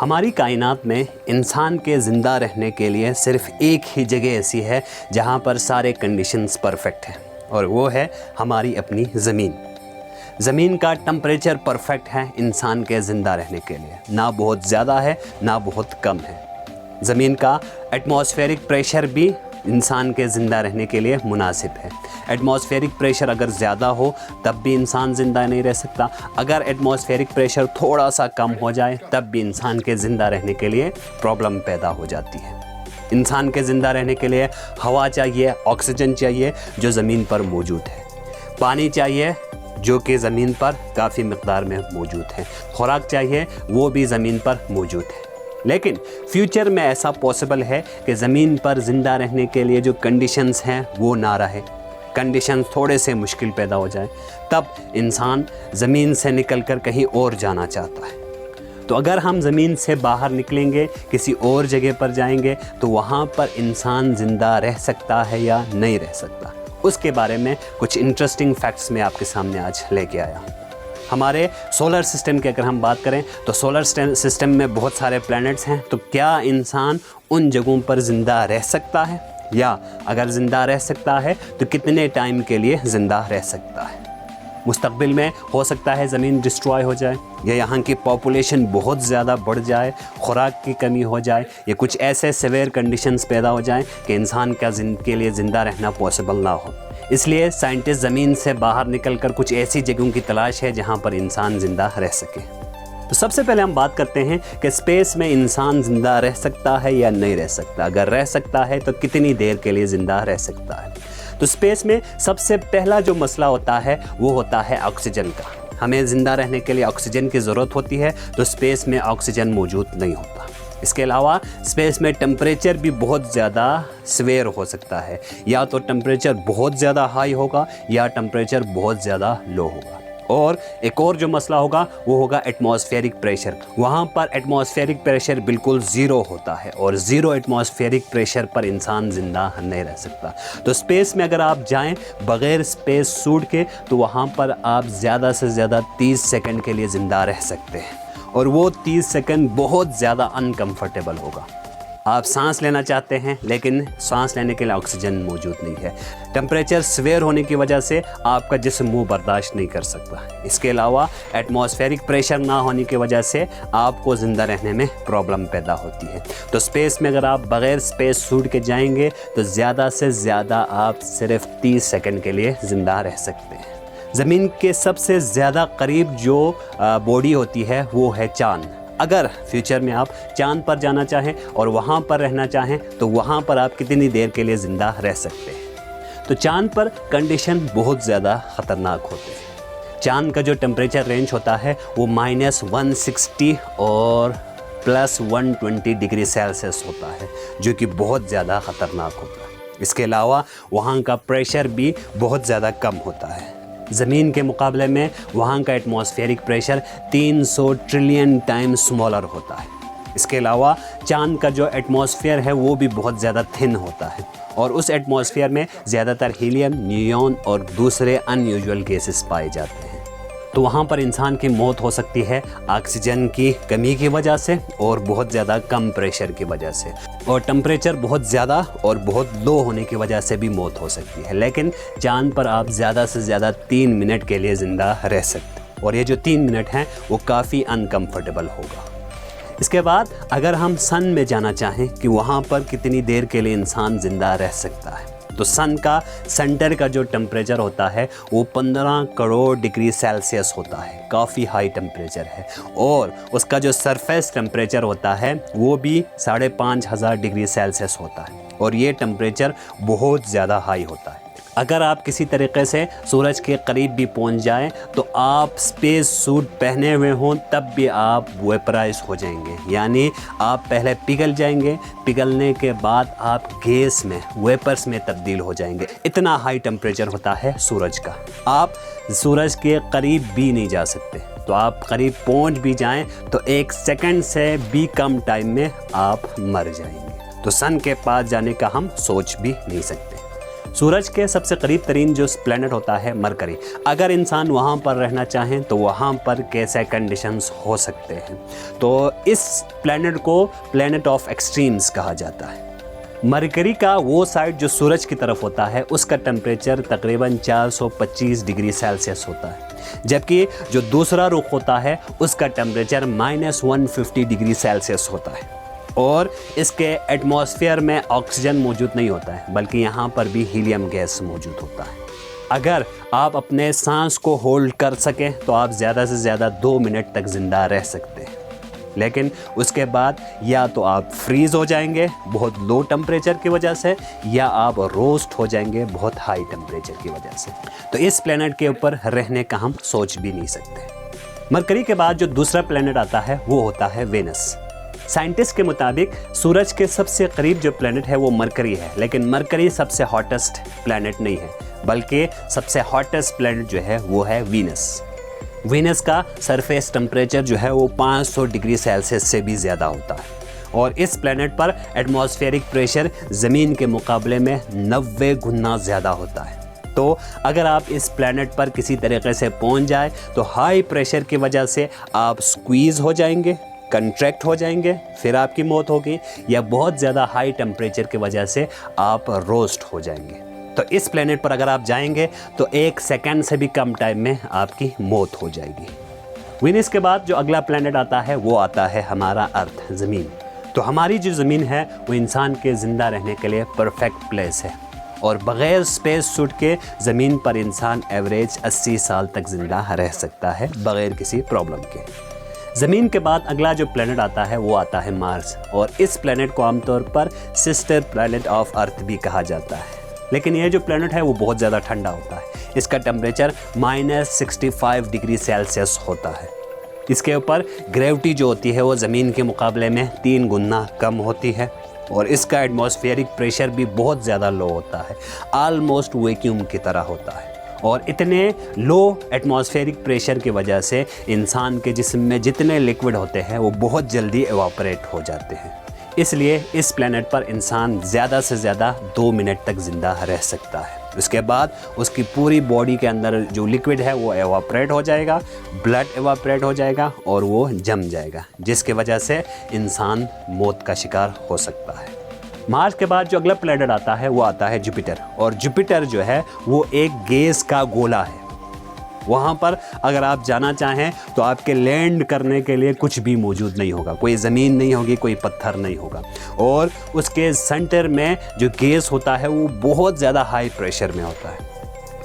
हमारी कायनात में इंसान के ज़िंदा रहने के लिए सिर्फ़ एक ही जगह ऐसी है जहाँ पर सारे कंडीशंस परफेक्ट हैं, और वो है हमारी अपनी ज़मीन। ज़मीन का टेम्परेचर परफेक्ट है इंसान के ज़िंदा रहने के लिए, ना बहुत ज़्यादा है ना बहुत कम है। ज़मीन का एटमॉस्फेरिक प्रेशर भी इंसान के ज़िंदा रहने के लिए मुनासिब है। एटमॉस्फेरिक प्रेशर अगर ज़्यादा हो तब भी इंसान ज़िंदा नहीं रह सकता, अगर एटमॉस्फेरिक प्रेशर थोड़ा सा कम हो जाए तब भी इंसान के ज़िंदा रहने के लिए प्रॉब्लम पैदा हो जाती है। इंसान के ज़िंदा रहने के लिए हवा चाहिए, ऑक्सीजन चाहिए जो ज़मीन पर मौजूद है, पानी चाहिए जो कि ज़मीन पर काफ़ी मकदार में मौजूद है, खुराक चाहिए वो भी ज़मीन पर मौजूद है। लेकिन फ्यूचर में ऐसा पॉसिबल है कि ज़मीन पर ज़िंदा रहने के लिए जो कंडीशंस हैं वो ना रहे, कंडीशंस थोड़े से मुश्किल पैदा हो जाए, तब इंसान ज़मीन से निकलकर कहीं और जाना चाहता है। तो अगर हम ज़मीन से बाहर निकलेंगे, किसी और जगह पर जाएंगे, तो वहाँ पर इंसान ज़िंदा रह सकता है या नहीं रह सकता, उसके बारे में कुछ इंटरेस्टिंग फैक्ट्स मैं आपके सामने आज लेके आया हूँ। हमारे सोलर सिस्टम की अगर हम बात करें तो सोलर सिस्टम में बहुत सारे प्लैनेट्स हैं, तो क्या इंसान उन जगहों पर ज़िंदा रह सकता है, या अगर ज़िंदा रह सकता है तो कितने टाइम के लिए ज़िंदा रह सकता है। मुस्तक़बिल में हो सकता है ज़मीन डिस्ट्रॉय हो जाए, या यहाँ की पॉपुलेशन बहुत ज़्यादा बढ़ जाए, खुराक की कमी हो जाए, या कुछ ऐसे सेवेयर कंडीशंस पैदा हो जाएं कि इंसान का के लिए ज़िंदा रहना पॉसिबल ना हो। इसलिए साइंटिस्ट ज़मीन से बाहर निकलकर कुछ ऐसी जगहों की तलाश है जहाँ पर इंसान ज़िंदा रह सके। तो सबसे पहले हम बात करते हैं कि स्पेस में इंसान ज़िंदा रह सकता है या नहीं रह सकता। अगर रह सकता है तो कितनी देर के लिए ज़िंदा रह सकता है। तो स्पेस में सबसे पहला जो मसला होता है वो होता है ऑक्सीजन का। हमें ज़िंदा रहने के लिए ऑक्सीजन की ज़रूरत होती है, तो स्पेस में ऑक्सीजन मौजूद नहीं होता। इसके अलावा स्पेस में टेम्परेचर भी बहुत ज़्यादा स्वेयर हो सकता है, या तो टेम्परेचर बहुत ज़्यादा हाई होगा या टेम्परेचर बहुत ज़्यादा लो होगा। और एक और जो मसला होगा वो होगा एटमॉस्फेरिक प्रेशर। वहाँ पर एटमॉस्फेरिक प्रेशर बिल्कुल ज़ीरो होता है, और ज़ीरो एटमॉस्फेरिक प्रेशर पर इंसान ज़िंदा नहीं रह सकता। तो स्पेस में अगर आप जाएं बग़ैर स्पेस सूट के, तो वहाँ पर आप ज़्यादा से ज़्यादा 30 सेकंड के लिए ज़िंदा रह सकते हैं, और वो 30 सेकंड बहुत ज़्यादा अनकम्फर्टेबल होगा। आप सांस लेना चाहते हैं लेकिन सांस लेने के लिए ऑक्सीजन मौजूद नहीं है। टेम्परेचर स्वेयर होने की वजह से आपका जिस्म वो बर्दाश्त नहीं कर सकता। इसके अलावा एटमॉस्फेरिक प्रेशर ना होने की वजह से आपको ज़िंदा रहने में प्रॉब्लम पैदा होती है। तो स्पेस में अगर आप बग़ैर स्पेस सूट के जाएंगे तो ज़्यादा से ज़्यादा आप सिर्फ 30 सेकंड के लिए ज़िंदा रह सकते हैं। ज़मीन के सबसे ज़्यादा करीब जो बॉडी होती है वो है चाँद। अगर फ्यूचर में आप चाँद पर जाना चाहें और वहाँ पर रहना चाहें तो वहाँ पर आप कितनी देर के लिए ज़िंदा रह सकते हैं। तो चाँद पर कंडीशन बहुत ज़्यादा ख़तरनाक होते हैं। चाँद का जो टेम्परेचर रेंज होता है वो -160 और +120 डिग्री सेल्सियस होता है, जो कि बहुत ज़्यादा ख़तरनाक होता है। इसके अलावा वहाँ का प्रेशर भी बहुत ज़्यादा कम होता है। ज़मीन के मुकाबले में वहाँ का atmospheric pressure 300 trillion time smaller होता है। इसके अलावा चाँद का जो एटमॉस्फेयर है वो भी बहुत ज़्यादा थिन होता है, और उस एटमॉस्फेयर में ज़्यादातर हीलियम, नियॉन और दूसरे अनयूजुअल गैसेस पाए जाते हैं। तो वहाँ पर इंसान की मौत हो सकती है ऑक्सीजन की कमी की वजह से और बहुत ज़्यादा कम प्रेशर की वजह से, और टेम्परेचर बहुत ज़्यादा और बहुत लो होने की वजह से भी मौत हो सकती है। लेकिन चाँद पर आप ज़्यादा से ज़्यादा 3 मिनट के लिए ज़िंदा रह सकते, और ये जो 3 मिनट हैं वो काफ़ी अनकम्फर्टेबल होगा। इसके बाद अगर हम सन में जाना चाहें कि वहाँ पर कितनी देर के लिए इंसान ज़िंदा रह सकता है, तो सन का सेंटर का जो टेम्परेचर होता है वो 15 करोड़ डिग्री सेल्सियस होता है, काफ़ी हाई टेम्परेचर है। और उसका जो सरफेस टेम्परेचर होता है वो भी 5500 डिग्री सेल्सियस होता है, और ये टेम्परेचर बहुत ज़्यादा हाई होता है। अगर आप किसी तरीके से सूरज के करीब भी पहुंच जाएं तो आप स्पेस सूट पहने हुए हों तब भी आप वेपराइज हो जाएंगे, यानी आप पहले पिघल जाएंगे, पिघलने के बाद आप गैस में, वेपर्स में तब्दील हो जाएंगे। इतना हाई टेम्परेचर होता है सूरज का। आप सूरज के करीब भी नहीं जा सकते, तो आप करीब पहुंच भी जाएं तो 1 सेकंड से भी कम टाइम में आप मर जाएंगे। तो सन के पास जाने का हम सोच भी नहीं सकते। सूरज के सबसे करीब तरीन जो प्लैनेट होता है मरकरी, अगर इंसान वहाँ पर रहना चाहें तो वहाँ पर कैसे कंडीशंस हो सकते हैं। तो इस प्लैनेट को प्लैनेट ऑफ एक्सट्रीम्स कहा जाता है। मरकरी का वो साइड जो सूरज की तरफ होता है उसका टेम्परेचर तकरीबन 425 डिग्री सेल्सियस होता है, जबकि जो दूसरा रुख होता है उसका टेम्परेचर -150 डिग्री सेल्सियस होता है। और इसके एटमॉस्फेयर में ऑक्सीजन मौजूद नहीं होता है, बल्कि यहाँ पर भी हीलियम गैस मौजूद होता है। अगर आप अपने सांस को होल्ड कर सकें तो आप ज़्यादा से ज़्यादा 2 मिनट तक ज़िंदा रह सकते हैं, लेकिन उसके बाद या तो आप फ्रीज़ हो जाएंगे बहुत लो टेम्परेचर की वजह से, या आप रोस्ट हो जाएंगे बहुत हाई टेम्परेचर की वजह से। तो इस प्लेनेट के ऊपर रहने का हम सोच भी नहीं सकते। मरकरी के बाद जो दूसरा प्लेनेट आता है वो होता है वेनस। साइंटिस्ट के मुताबिक सूरज के सबसे करीब जो प्लेनेट है वो मरकरी है, लेकिन मरकरी सबसे हॉटेस्ट प्लेनेट नहीं है, बल्कि सबसे हॉटेस्ट प्लेनेट जो है वो है वीनस। वीनस का सरफेस टेम्परेचर जो है वो 500 डिग्री सेल्सियस से भी ज़्यादा होता है, और इस प्लेनेट पर एटमॉस्फेरिक प्रेशर ज़मीन के मुकाबले में 90 गुना ज़्यादा होता है। तो अगर आप इस प्लेनेट पर किसी तरीके से पहुंच जाए तो हाई प्रेशर की वजह से आप स्क्वीज़ हो जाएंगे, कंट्रैक्ट हो जाएंगे, फिर आपकी मौत होगी, या बहुत ज़्यादा हाई टेम्परेचर की वजह से आप रोस्ट हो जाएंगे। तो इस प्लेनेट पर अगर आप जाएंगे तो 1 सेकंड से भी कम टाइम में आपकी मौत हो जाएगी। वीनस के बाद जो अगला प्लेनेट आता है वो आता है हमारा अर्थ, ज़मीन। तो हमारी जो ज़मीन है वो इंसान के ज़िंदा रहने के लिए परफेक्ट प्लेस है, और बग़ैर स्पेस सूट के ज़मीन पर इंसान एवरेज 80 साल तक ज़िंदा रह सकता है बग़ैर किसी प्रॉब्लम के। ज़मीन के बाद अगला जो प्लेनेट आता है वो आता है मार्स, और इस प्लेनेट को आमतौर पर सिस्टर प्लेनेट ऑफ अर्थ भी कहा जाता है। लेकिन ये जो प्लेनेट है वो बहुत ज़्यादा ठंडा होता है, इसका टेम्परेचर -65 डिग्री सेल्सियस होता है। इसके ऊपर ग्रेविटी जो होती है वो ज़मीन के मुकाबले में 3 गुना कम होती है, और इसका एटमॉस्फेरिक प्रेशर भी बहुत ज़्यादा लो होता है, आलमोस्ट वैक्यूम की तरह होता है। और इतने लो एटमॉस्फेरिक प्रेशर की वजह से इंसान के जिस्म में जितने लिक्विड होते हैं वो बहुत जल्दी एवापोरेट हो जाते हैं। इसलिए इस प्लेनेट पर इंसान ज़्यादा से ज़्यादा 2 मिनट तक ज़िंदा रह सकता है। उसके बाद उसकी पूरी बॉडी के अंदर जो लिक्विड है वो एवापोरेट हो जाएगा, ब्लड एवापोरेट हो जाएगा और वो जम जाएगा, जिसकी वजह से इंसान मौत का शिकार हो सकता है। मार्स के बाद जो अगला प्लेनेट आता है वो आता है जुपिटर, और जुपिटर जो है वो एक गैस का गोला है। वहाँ पर अगर आप जाना चाहें तो आपके लैंड करने के लिए कुछ भी मौजूद नहीं होगा, कोई ज़मीन नहीं होगी, कोई पत्थर नहीं होगा, और उसके सेंटर में जो गैस होता है वो बहुत ज़्यादा हाई प्रेशर में होता है।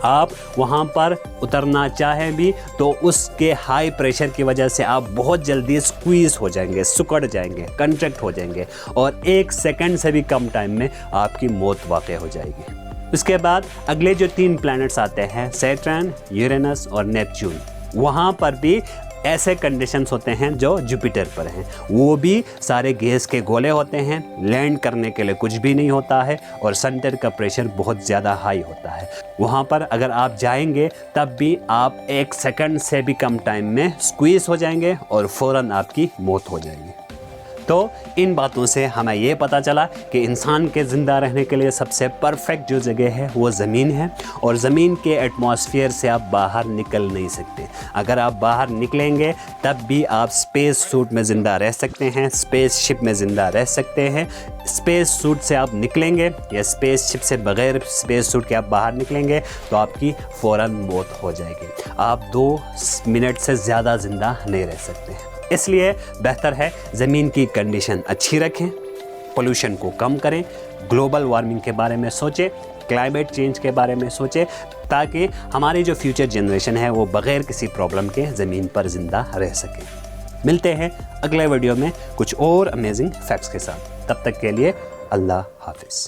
आप वहाँ पर उतरना चाहें भी तो उसके हाई प्रेशर की वजह से आप बहुत जल्दी स्क्वीज़ हो जाएंगे, सिकुड़ जाएंगे, कंट्रैक्ट हो जाएंगे, और 1 सेकंड से भी कम टाइम में आपकी मौत वाक़ हो जाएगी। उसके बाद अगले जो 3 प्लैनेट्स आते हैं, सैटर्न, यूरेनस और नेपच्यून, वहाँ पर भी ऐसे कंडीशंस होते हैं जो जुपिटर पर हैं। वो भी सारे गैस के गोले होते हैं, लैंड करने के लिए कुछ भी नहीं होता है, और सेंटर का प्रेशर बहुत ज़्यादा हाई होता है। वहाँ पर अगर आप जाएंगे तब भी आप 1 सेकंड से भी कम टाइम में स्क्वीज़ हो जाएंगे और फ़ौरन आपकी मौत हो जाएगी। तो इन बातों से हमें ये पता चला कि इंसान के ज़िंदा रहने के लिए सबसे परफेक्ट जो जगह है वो ज़मीन है, और ज़मीन के एटमॉस्फेयर से आप बाहर निकल नहीं सकते। अगर आप बाहर निकलेंगे तब भी आप स्पेस सूट में ज़िंदा रह सकते हैं, स्पेस शिप में ज़िंदा रह सकते हैं। स्पेस सूट से आप निकलेंगे या स्पेस शिप से बग़ैर स्पेस सूट के आप बाहर निकलेंगे तो आपकी फ़ौरन मौत हो जाएगी। आप 2 मिनट से ज़्यादा ज़िंदा नहीं रह सकते हैं। इसलिए बेहतर है ज़मीन की कंडीशन अच्छी रखें, पोल्यूशन को कम करें, ग्लोबल वार्मिंग के बारे में सोचें, क्लाइमेट चेंज के बारे में सोचें, ताकि हमारी जो फ्यूचर जनरेशन है वो बग़ैर किसी प्रॉब्लम के ज़मीन पर ज़िंदा रह सके। मिलते हैं अगले वीडियो में कुछ और अमेजिंग फैक्ट्स के साथ। तब तक के लिए अल्लाह हाफिज़।